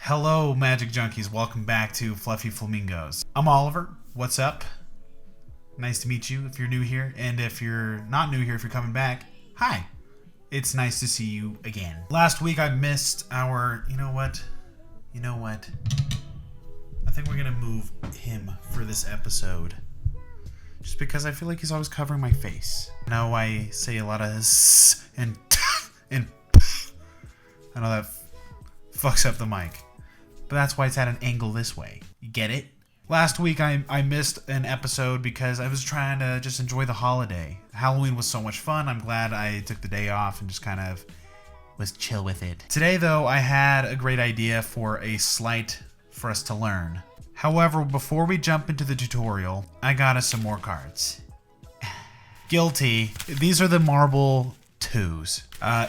Hello, Magic Junkies. Welcome back to Fluffy Flamingos. I'm Oliver. What's up? Nice to meet you if you're new here. And if you're not new here, if you're coming back, hi. It's nice to see you again. Last week I missed our... You know what? I think we're going to move him for this episode. Just because I feel like he's always covering my face. I know I say a lot of s and t and p. I know that fucks up the mic. But that's why it's at an angle this way. You get it? Last week I missed an episode because I was trying to just enjoy the holiday. Halloween was so much fun. I'm glad I took the day off and just kind of was chill with it. Today though, I had a great idea for a sleight for us to learn. However, before we jump into the tutorial, I got us some more cards. Guilty. These are the marble 2s.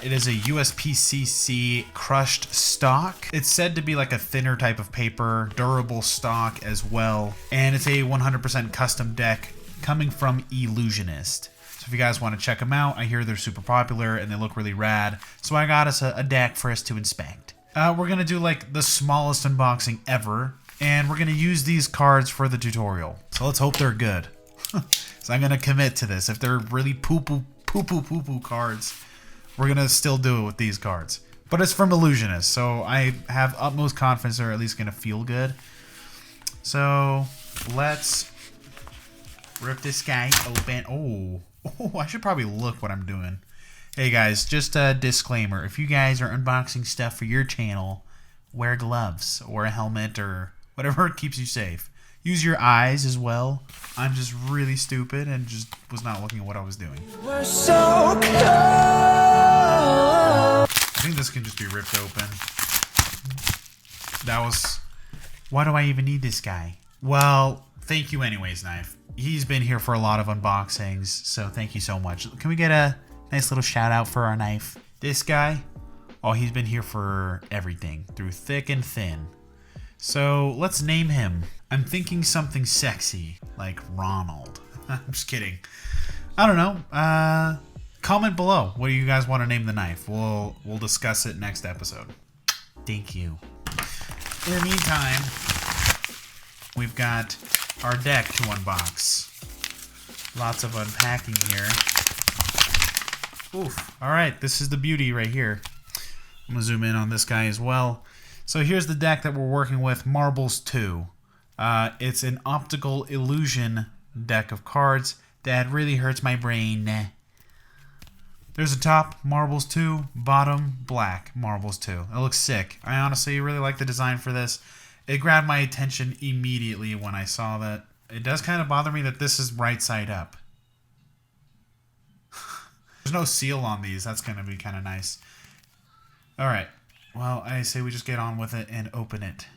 It is a USPCC crushed stock. It's said to be like a thinner type of paper, durable stock as well. And it's a 100% custom deck coming from Illusionist. So if you guys want to check them out, I hear they're super popular and they look really rad. So I got us a deck for us to inspect. We're going to do like the smallest unboxing ever. And we're going to use these cards for the tutorial. So let's hope they're good. So I'm going to commit to this. If they're really poo-poo cards, we're going to still do it with these cards. But it's from Illusionist, so I have utmost confidence they're at least going to feel good. So let's rip this guy open. Oh, I should probably look what I'm doing. Hey guys, just a disclaimer. If you guys are unboxing stuff for your channel, wear gloves or a helmet or whatever keeps you safe. Use your eyes as well. I'm just really stupid and just was not looking at what I was doing. We're so cold. I think this can just be ripped open. That was... Why do I even need this guy? Well, thank you anyways, Knife. He's been here for a lot of unboxings, so thank you so much. Can we get a nice little shout out for our Knife? This guy, oh, he's been here for everything, through thick and thin. So let's name him. I'm thinking something sexy, like Ronald. I'm just kidding. I don't know. Comment below. What do you guys want to name the Knife? We'll discuss it next episode. Thank you. In the meantime, we've got our deck to unbox. Lots of unpacking here. Oof. All right, this is the beauty right here. I'm gonna zoom in on this guy as well. So here's the deck that we're working with, Marbles 2. It's an Optical Illusion deck of cards that really hurts my brain. There's a top, Marbles 2, bottom, black, Marbles 2. It looks sick. I honestly really like the design for this. It grabbed my attention immediately when I saw that. It does kind of bother me that this is right side up. There's no seal on these. That's going to be kind of nice. All right. Well, I say we just get on with it and open it.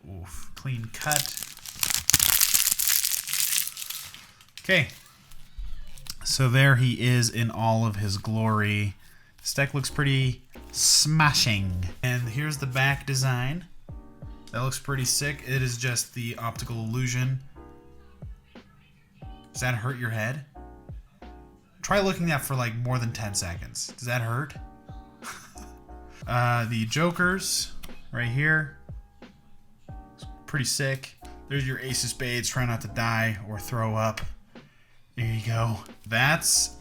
Oof, clean cut. Okay. So there he is in all of his glory. This deck looks pretty smashing. And here's the back design. That looks pretty sick. It is just the Optical Illusion. Does that hurt your head? Try looking at for like more than 10 seconds. Does that hurt? The Jokers right here. It's pretty sick. There's your Ace of Spades. Try not to die or throw up. There you go. That's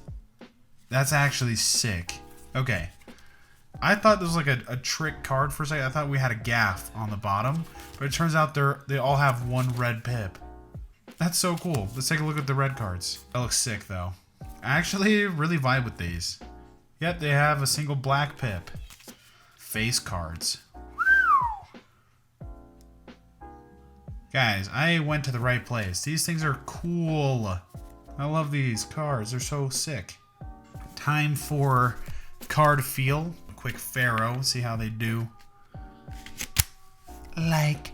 actually sick. Okay. I thought this was like a trick card for a second. I thought we had a gaff on the bottom, but it turns out they all have one red pip. That's so cool. Let's take a look at the red cards. That looks sick though. I actually really vibe with these. Yep, they have a single black pip. Face cards. Guys, I went to the right place. These things are cool. I love these cards. They're so sick. Time for card feel. A quick Pharaoh. See how they do. Like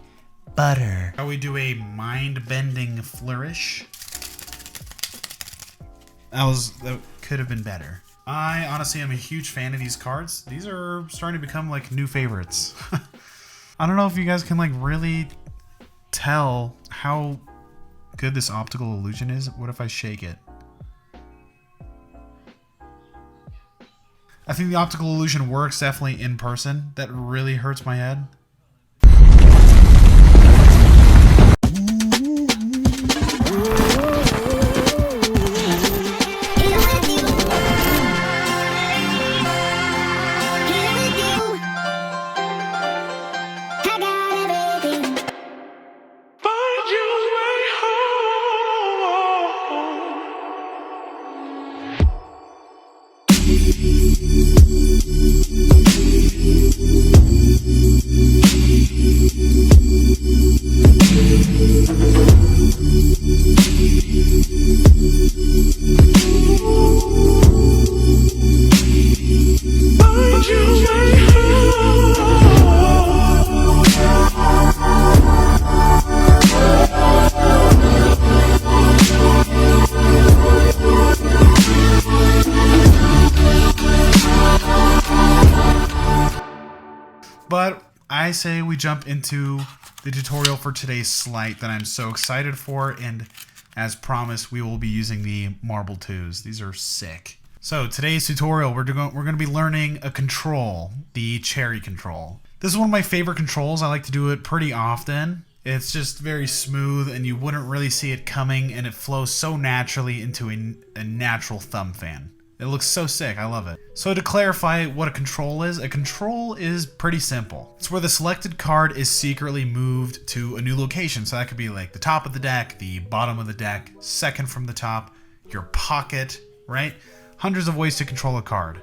butter. How we do a mind-bending flourish. That could have been better. I honestly am a huge fan of these cards. These are starting to become like new favorites. I don't know if you guys can like really tell how good this Optical Illusion is. What if I shake it? I think the optical illusion works definitely in person. That really hurts my head. But I say we jump into the tutorial for today's sleight that I'm so excited for, and as promised, we will be using the Marble 2s. These are sick. So today's tutorial, we're going to be learning a control, the cherry control. This is one of my favorite controls. I like to do it pretty often. It's just very smooth, and you wouldn't really see it coming, and it flows so naturally into a natural thumb fan. It looks so sick, I love it. So to clarify what a control is pretty simple. It's where the selected card is secretly moved to a new location. So that could be like the top of the deck, the bottom of the deck, second from the top, your pocket, right? Hundreds of ways to control a card.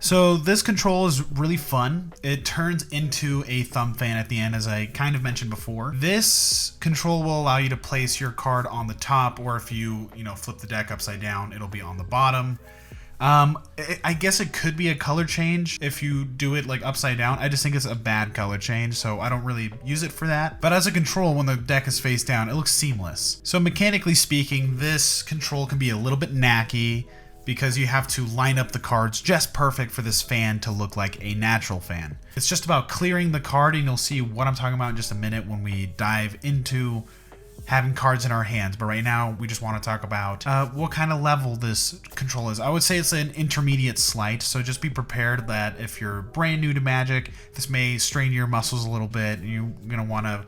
So this control is really fun. It turns into a thumb fan at the end, as I kind of mentioned before. This control will allow you to place your card on the top, or if you flip the deck upside down, it'll be on the bottom. I guess it could be a color change if you do it like upside down. I just think it's a bad color change, so I don't really use it for that. But as a control, when the deck is face down, it looks seamless. So mechanically speaking, this control can be a little bit knacky, because you have to line up the cards just perfect for this fan to look like a natural fan. It's just about clearing the card, and you'll see what I'm talking about in just a minute when we dive into having cards in our hands. But right now, we just want to talk about what kind of level this control is. I would say it's an intermediate sleight, so just be prepared that if you're brand new to Magic, this may strain your muscles a little bit. You're going to want to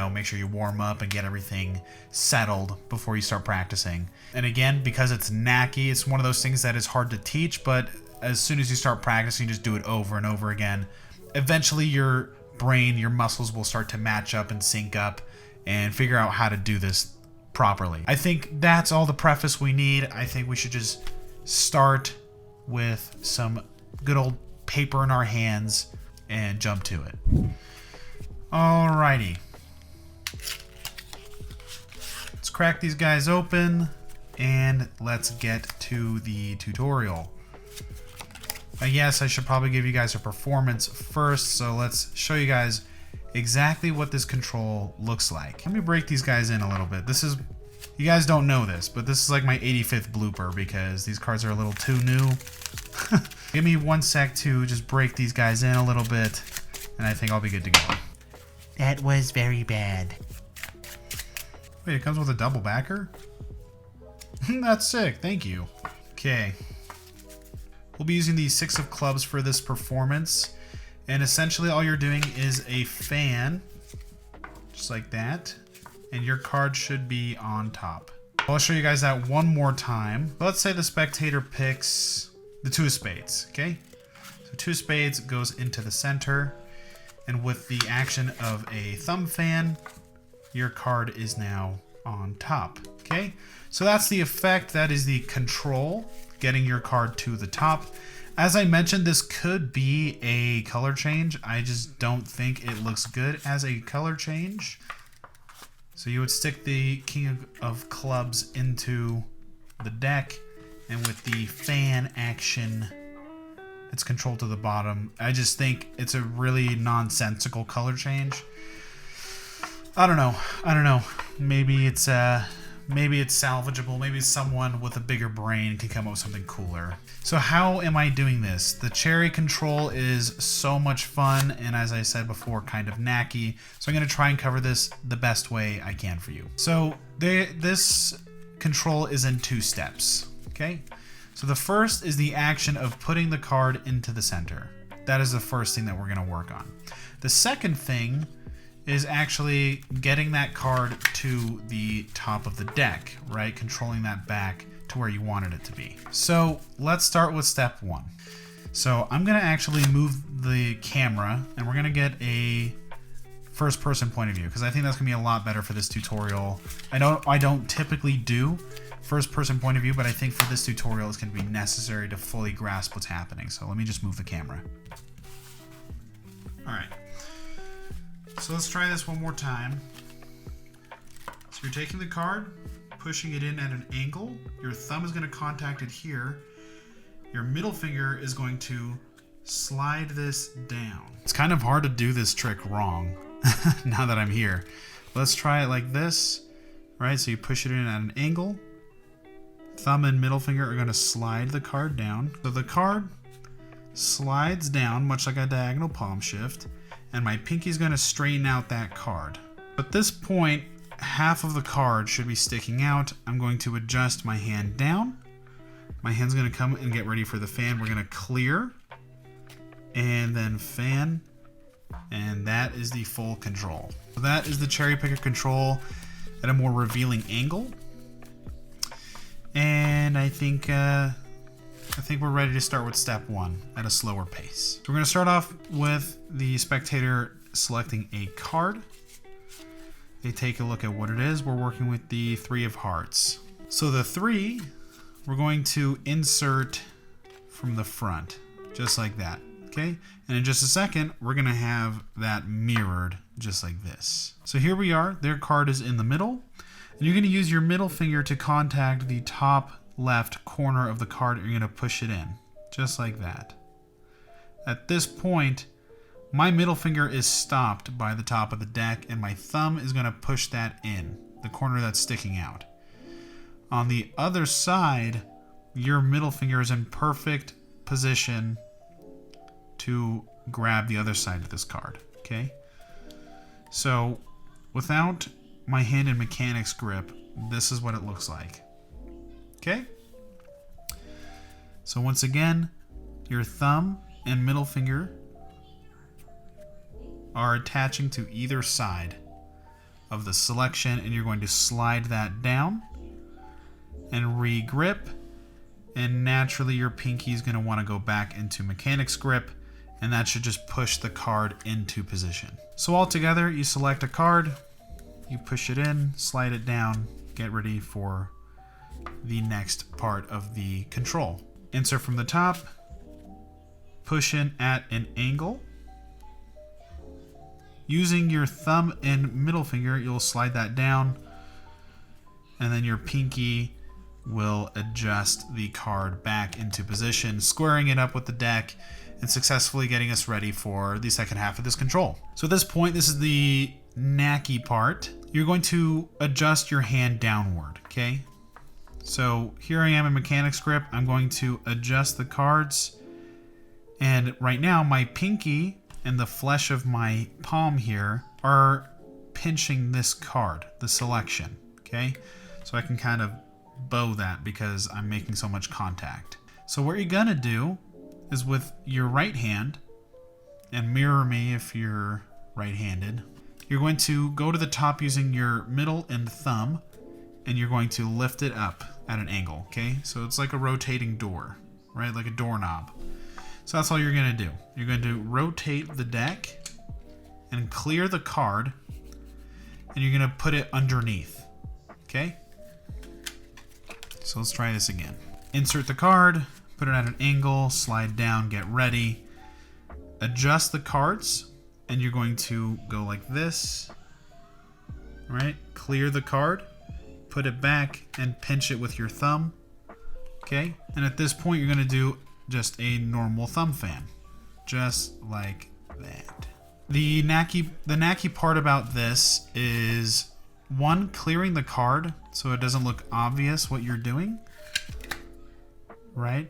make sure you warm up and get everything settled before you start practicing. And again, because it's knacky, it's one of those things that is hard to teach, but as soon as you start practicing, just do it over and over again. Eventually your brain, your muscles will start to match up and sync up and figure out how to do this properly. I think that's all the preface we need. I think we should just start with some good old paper in our hands and jump to it. Alrighty. Let's crack these guys open and let's get to the tutorial. Yes, I should probably give you guys a performance first, so let's show you guys exactly what this control looks like. Let me break these guys in a little bit. This is, you guys don't know this, but this is like my 85th blooper because these cards are a little too new. Give me 1 sec to just break these guys in a little bit, and I think I'll be good to go. That was very bad. Wait, it comes with a double backer? That's sick, thank you. Okay. We'll be using the 6 of clubs for this performance. And essentially all you're doing is a fan, just like that. And your card should be on top. I'll show you guys that one more time. Let's say the spectator picks the 2 of spades, okay? So 2 of spades goes into the center. And with the action of a thumb fan, your card is now on top, okay? So that's the effect, that is the control, getting your card to the top. As I mentioned, this could be a color change. I just don't think it looks good as a color change. So you would stick the King of Clubs into the deck, and with the fan action, it's controlled to the bottom. I just think it's a really nonsensical color change. I don't know. Maybe it's salvageable. Maybe someone with a bigger brain can come up with something cooler. So how am I doing this? The cherry control is so much fun, and as I said before, kind of knacky. So I'm going to try and cover this the best way I can for you. So this control is in 2 steps, okay? So the first is the action of putting the card into the center. That is the first thing that we're gonna work on. The second thing is actually getting that card to the top of the deck, right? Controlling that back to where you wanted it to be. So let's start with step 1. So I'm gonna actually move the camera and we're gonna get a first person point of view because I think that's gonna be a lot better for this tutorial. I don't typically do first person point of view, but I think for this tutorial it's gonna be necessary to fully grasp what's happening. So let me just move the camera. All right, so let's try this one more time. So you're taking the card, pushing it in at an angle. Your thumb is gonna contact it here. Your middle finger is going to slide this down. It's kind of hard to do this trick wrong now that I'm here. Let's try it like this, right? So you push it in at an angle. Thumb and middle finger are gonna slide the card down. So the card slides down much like a diagonal palm shift, and my pinky is gonna straighten out that card. At this point, half of the card should be sticking out. I'm going to adjust my hand down. My hand's gonna come and get ready for the fan. We're gonna clear and then fan, and that is the full control. So that is the cherry picker control at a more revealing angle. And I think we're ready to start with step 1 at a slower pace. So we're gonna start off with the spectator selecting a card. They take a look at what it is. We're working with the 3 of hearts. So the 3, we're going to insert from the front, just like that, okay? And in just a second, we're gonna have that mirrored just like this. So here we are, their card is in the middle, and you're gonna use your middle finger to contact the top left corner of the card, and you're gonna push it in, just like that. At this point, my middle finger is stopped by the top of the deck, and my thumb is gonna push that in, the corner that's sticking out. On the other side, your middle finger is in perfect position to grab the other side of this card, okay? So without my hand in mechanics grip, this is what it looks like, okay? So once again, your thumb and middle finger are attaching to either side of the selection, and you're going to slide that down and re-grip, and naturally your pinky is going to want to go back into mechanics grip, and that should just push the card into position. So all together, you select a card, you push it in, slide it down, get ready for the next part of the control. Insert from the top, push in at an angle. Using your thumb and middle finger, you'll slide that down, and then your pinky will adjust the card back into position, squaring it up with the deck and successfully getting us ready for the second half of this control. So at this point, this is the knacky part. You're going to adjust your hand downward, okay? So here I am in mechanics grip. I'm going to adjust the cards, and right now my pinky and the flesh of my palm here are pinching this card, the selection, okay? So I can kind of bow that because I'm making so much contact. So what you're gonna do is with your right hand, and mirror me if you're right-handed, you're going to go to the top using your middle and thumb, and you're going to lift it up at an angle, okay? So it's like a rotating door, right? Like a doorknob. So that's all you're gonna do. You're going to rotate the deck and clear the card, and you're gonna put it underneath, okay? So let's try this again. Insert the card, put it at an angle, slide down, get ready. Adjust the cards, and you're going to go like this, right? Clear the card, put it back, and pinch it with your thumb, okay? And at this point, you're gonna do just a normal thumb fan, just like that. The knacky part about this is, one, clearing the card so it doesn't look obvious what you're doing, right?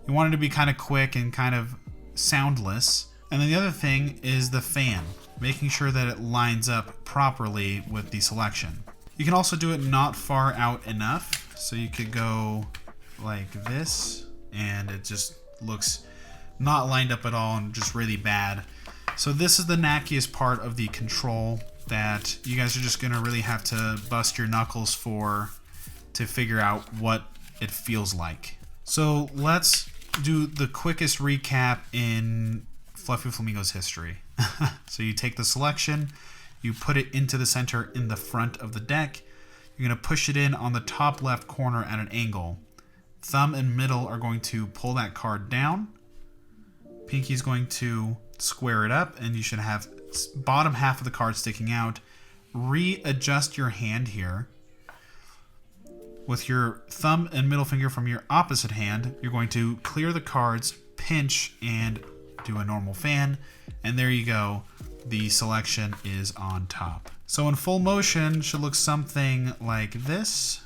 You want it to be kind of quick and kind of soundless. And then the other thing is the fan, making sure that it lines up properly with the selection. You can also do it not far out enough So you could go like this, and it just looks not lined up at all and just really bad. So this is the knackiest part of the control that you guys are just gonna really have to bust your knuckles for to figure out what it feels like. So let's do the quickest recap in Fluffy Flamingos history. So you take the selection, you put it into the center in the front of the deck. You're going to push it in on the top left corner at an angle. Thumb and middle are going to pull that card down. Pinky's going to square it up, and you should have bottom half of the card sticking out. Readjust your hand here. With your thumb and middle finger from your opposite hand, you're going to clear the cards, pinch, and do a normal fan. And there you go. The selection is on top. So in full motion, should look something like this.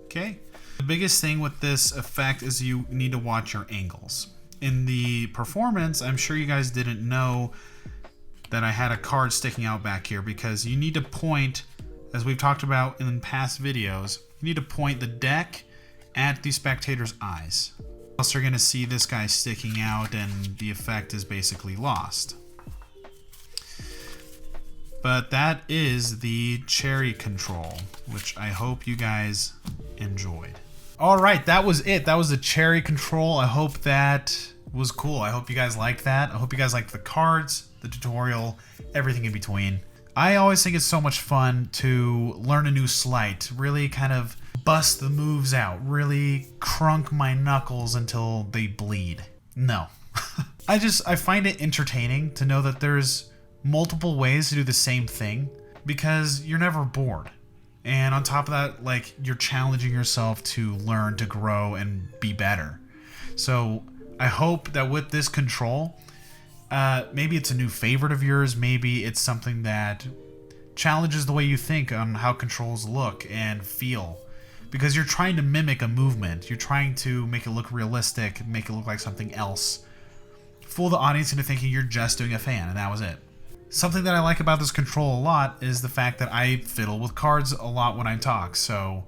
Okay. The biggest thing with this effect is you need to watch your angles. In the performance, I'm sure you guys didn't know that I had a card sticking out back here, because you need to point, as we've talked about in past videos, you need to point the deck at the spectator's eyes. Else you're going to see this guy sticking out and the effect is basically lost. But that is the cherry control, which I hope you guys enjoyed. Alright, that was it. That was the cherry control. I hope that was cool. I hope you guys liked that. I hope you guys liked the cards, the tutorial, everything in between. I always think it's so much fun to learn a new sleight, really kind of bust the moves out, really crunk my knuckles until they bleed. No. I find it entertaining to know that there's multiple ways to do the same thing, because you're never bored. And on top of that, like, you're challenging yourself to learn, to grow, and be better. So I hope that with this control, maybe it's a new favorite of yours, maybe it's something that challenges the way you think on how controls look and feel. Because you're trying to mimic a movement, you're trying to make it look realistic, make it look like something else. Fool the audience into thinking you're just doing a fan, and that was it. Something that I like about this control a lot is the fact that I fiddle with cards a lot when I talk, so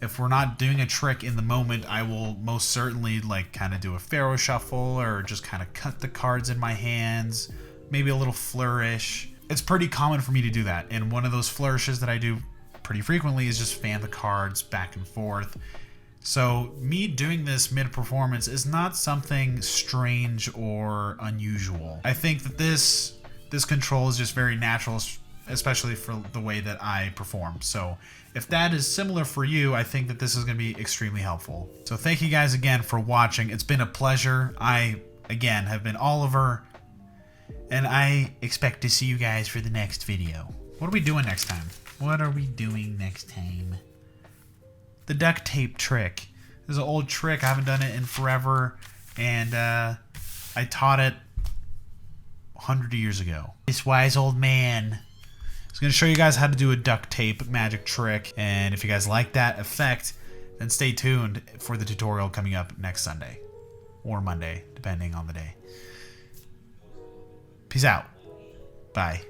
if we're not doing a trick in the moment, I will most certainly like kind of do a pharaoh shuffle or just kind of cut the cards in my hands, maybe a little flourish. It's pretty common for me to do that, and one of those flourishes that I do pretty frequently is just fan the cards back and forth. So me doing this mid-performance is not something strange or unusual. I think that this control is just very natural, especially for the way that I perform. So if that is similar for you, I think that this is going to be extremely helpful. So thank you guys again for watching. It's been a pleasure. I, again, have been Oliver, and I expect to see you guys for the next video. What are we doing next time? What are we doing next time? The duct tape trick. This is an old trick. I haven't done it in forever, and I taught it 100 years ago. This wise old man is going to show you guys how to do a duct tape magic trick, and if you guys like that effect, then stay tuned for the tutorial coming up next Sunday or Monday, depending on the day. Peace out. Bye.